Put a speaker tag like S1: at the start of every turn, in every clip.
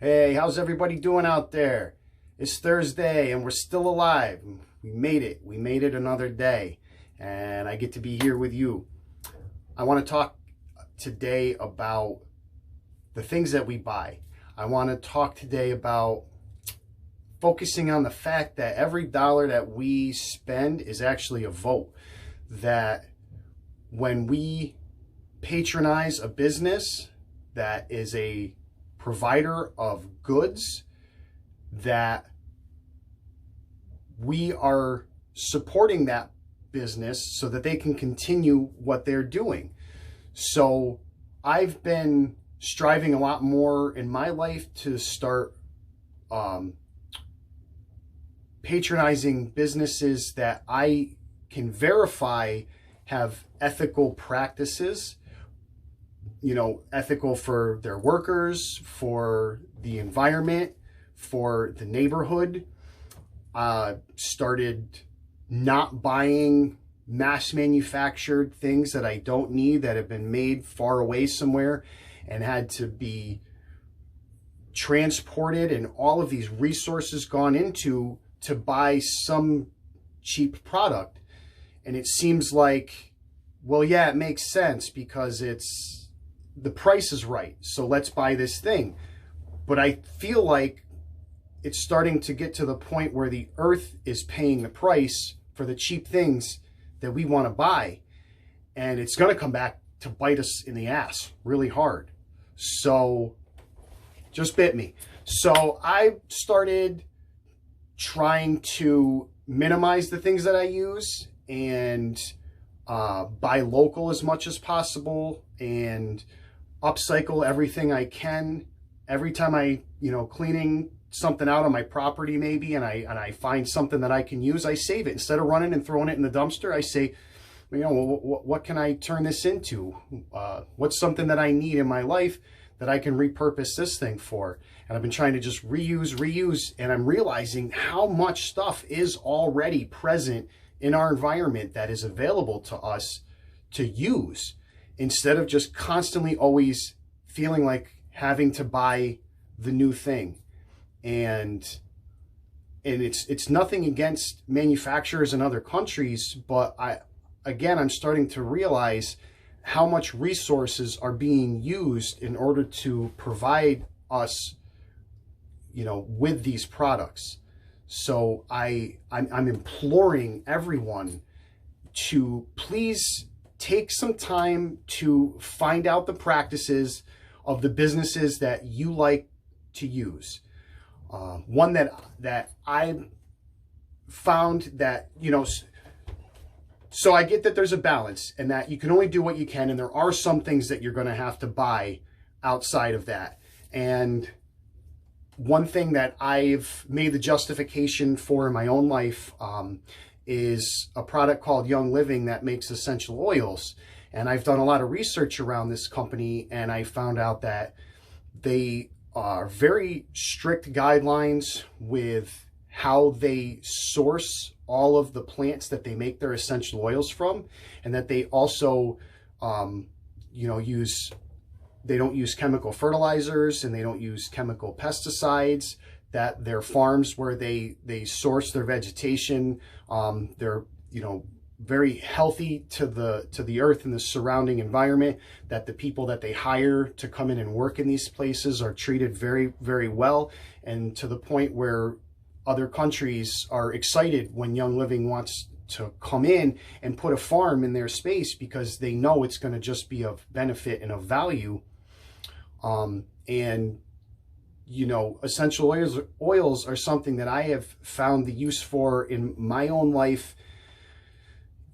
S1: Hey, how's everybody doing out there? It's Thursday and we're still alive. We made it. We made it another day. And I get to be here with you. I want to talk today about the things that we buy. I want to talk today about focusing on the fact that every dollar that we spend is actually a vote. That when we patronize a business that is a provider of goods, that we are supporting that business so that they can continue what they're doing. So I've been striving a lot more in my life to start patronizing businesses that I can verify have ethical practices, ethical for their workers, for the environment, for the neighborhood. Started not buying mass manufactured things that I don't need, that have been made far away somewhere and had to be transported, and all of these resources gone into to buy some cheap product. And it seems like, well, yeah, it makes sense because the price is right, so let's buy this thing. But I feel like it's starting to get to the point where the earth is paying the price for the cheap things that we want to buy, and it's going to come back to bite us in the ass really hard. So just bit me. So I started trying to minimize the things that I use and buy local as much as possible and upcycle everything I can. Every time I, cleaning something out on my property maybe, and I find something that I can use, I save it. Instead of running and throwing it in the dumpster, I say, what can I turn this into? What's something that I need in my life that I can repurpose this thing for? And I've been trying to just reuse, and I'm realizing how much stuff is already present in our environment that is available to us to use, instead of just constantly always feeling like having to buy the new thing. And it's nothing against manufacturers in other countries, but I'm starting to realize how much resources are being used in order to provide us, with these products. So I'm imploring everyone to please take some time to find out the practices of the businesses that you like to use. One that I found that, so I get that there's a balance and that you can only do what you can, and there are some things that you're going to have to buy outside of that. And one thing that I've made the justification for in my own life is a product called Young Living that makes essential oils. And I've done a lot of research around this company, and I found out that they are very strict guidelines with how they source all of the plants that they make their essential oils from, and that they also, they don't use chemical fertilizers and they don't use chemical pesticides. That their farms where they source their vegetation, they're very healthy to the earth and the surrounding environment. That the people that they hire to come in and work in these places are treated very, very well, and to the point where other countries are excited when Young Living wants to come in and put a farm in their space, because they know it's going to just be of benefit and of value. Essential oils are something that I have found the use for in my own life.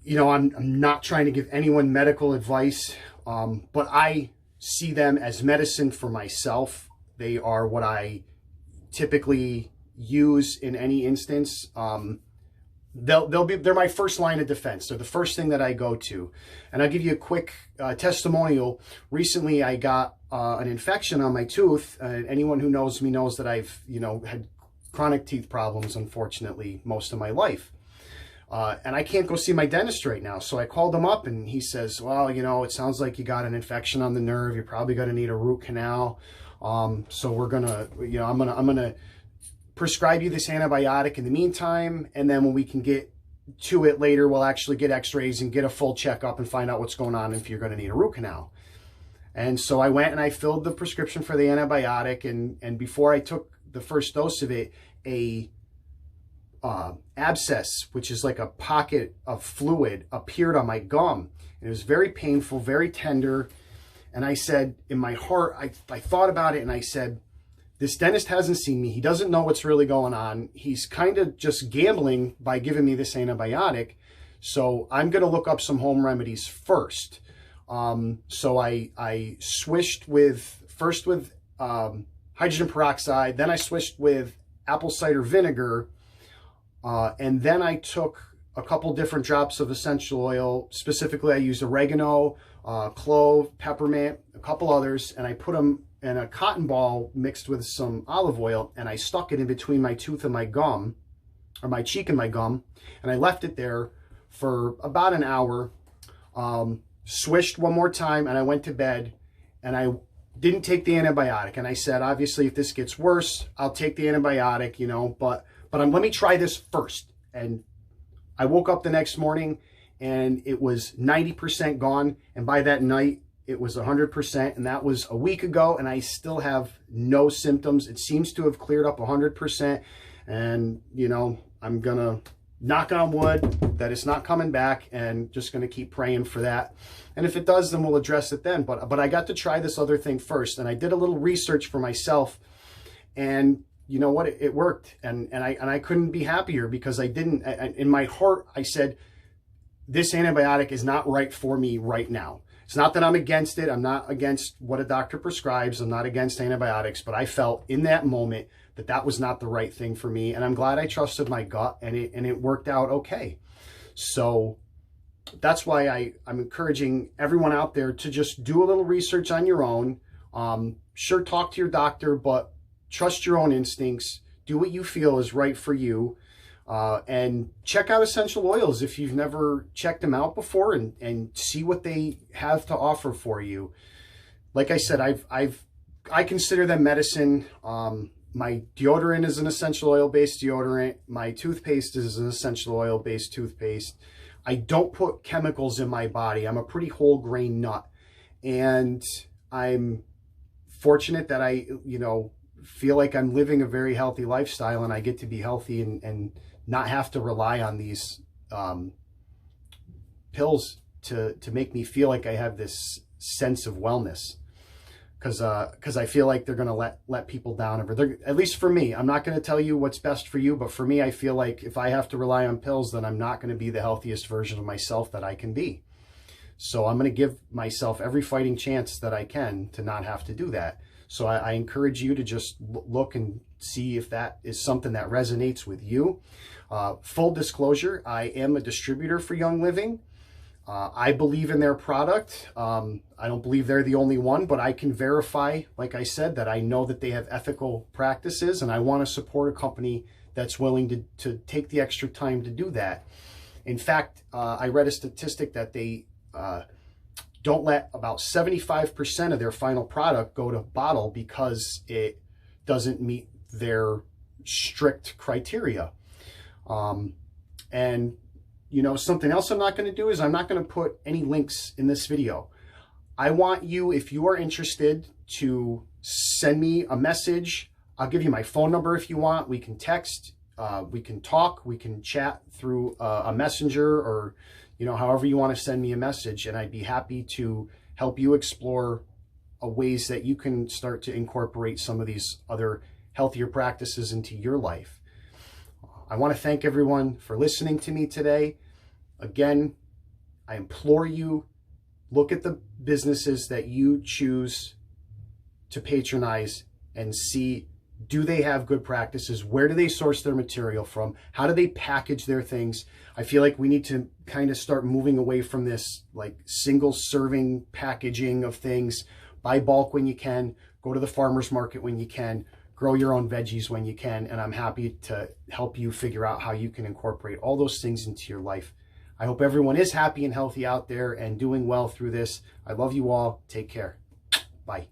S1: I'm not trying to give anyone medical advice, but I see them as medicine for myself. They are what I typically use in any instance. They're my first line of defense. They're the first thing that I go to. And I'll give you a quick testimonial. Recently, I got an infection on my tooth. Anyone who knows me knows that I've, had chronic teeth problems, unfortunately, most of my life. And I can't go see my dentist right now. So I called him up and he says, well, you know, it sounds like you got an infection on the nerve. You're probably going to need a root canal. So we're going to, you know, I'm going to prescribe you this antibiotic in the meantime. And then when we can get to it later, we'll actually get x-rays and get a full checkup and find out what's going on if you're going to need a root canal. And so I went and I filled the prescription for the antibiotic. And before I took the first dose of it, a abscess, which is like a pocket of fluid, appeared on my gum. And it was very painful, very tender. And I said, in my heart, I thought about it and I said, this dentist hasn't seen me. He doesn't know what's really going on. He's kind of just gambling by giving me this antibiotic. So I'm going to look up some home remedies first. So I switched first with hydrogen peroxide. Then I switched with apple cider vinegar. And then I took a couple different drops of essential oil. Specifically, I used oregano, clove, peppermint, a couple others, and I put them in a cotton ball mixed with some olive oil, and I stuck it in between my tooth and my gum, or my cheek and my gum, and I left it there for about an hour, swished one more time, and I went to bed, and I didn't take the antibiotic. And I said, obviously, if this gets worse, I'll take the antibiotic, you know, but let me try this first. And I woke up the next morning and it was 90% gone. And by that night, it was 100%. And that was a week ago. And I still have no symptoms. It seems to have cleared up 100%. And, you know, I'm going to knock on wood that it's not coming back, and just going to keep praying for that. And if it does, then we'll address it then. But I got to try this other thing first. And I did a little research for myself, and you know what? It worked, and I couldn't be happier, because I didn't. In my heart, I said, this antibiotic is not right for me right now. It's not that I'm against it. I'm not against what a doctor prescribes. I'm not against antibiotics, but I felt in that moment that that was not the right thing for me, and I'm glad I trusted my gut, and it worked out okay. So that's why I'm encouraging everyone out there to just do a little research on your own. Sure, talk to your doctor, but trust your own instincts. Do what you feel is right for you. And check out essential oils if you've never checked them out before, and see what they have to offer for you. Like I said, I consider them medicine. My deodorant is an essential oil-based deodorant. My toothpaste is an essential oil-based toothpaste. I don't put chemicals in my body. I'm a pretty whole grain nut. And I'm fortunate that I, you know, feel like I'm living a very healthy lifestyle, and I get to be healthy and not have to rely on these pills to make me feel like I have this sense of wellness. Because I feel like they're going to let people down. At least for me, I'm not going to tell you what's best for you, but for me, I feel like if I have to rely on pills, then I'm not going to be the healthiest version of myself that I can be. So I'm going to give myself every fighting chance that I can to not have to do that. So I encourage you to just look and see if that is something that resonates with you. Full disclosure, I am a distributor for Young Living. I believe in their product. I don't believe they're the only one, but I can verify, like I said, that I know that they have ethical practices, and I want to support a company that's willing to take the extra time to do that. In fact, I read a statistic that they don't let about 75% of their final product go to bottle because it doesn't meet their strict criteria. And you know, something else I'm not going to do is I'm not going to put any links in this video. I want you, if you are interested, to send me a message. I'll give you my phone number if you want. We can text, we can talk, we can chat through a messenger, or, you know, however you want to send me a message. And I'd be happy to help you explore ways that you can start to incorporate some of these other healthier practices into your life. I want to thank everyone for listening to me today. Again, I implore you, look at the businesses that you choose to patronize and see, do they have good practices? Where do they source their material from? How do they package their things? I feel like we need to kind of start moving away from this like single serving packaging of things. Buy bulk when you can. Go to the farmer's market when you can. grow your own veggies when you can, and I'm happy to help you figure out how you can incorporate all those things into your life. I hope everyone is happy and healthy out there and doing well through this. I love you all. Take care. Bye.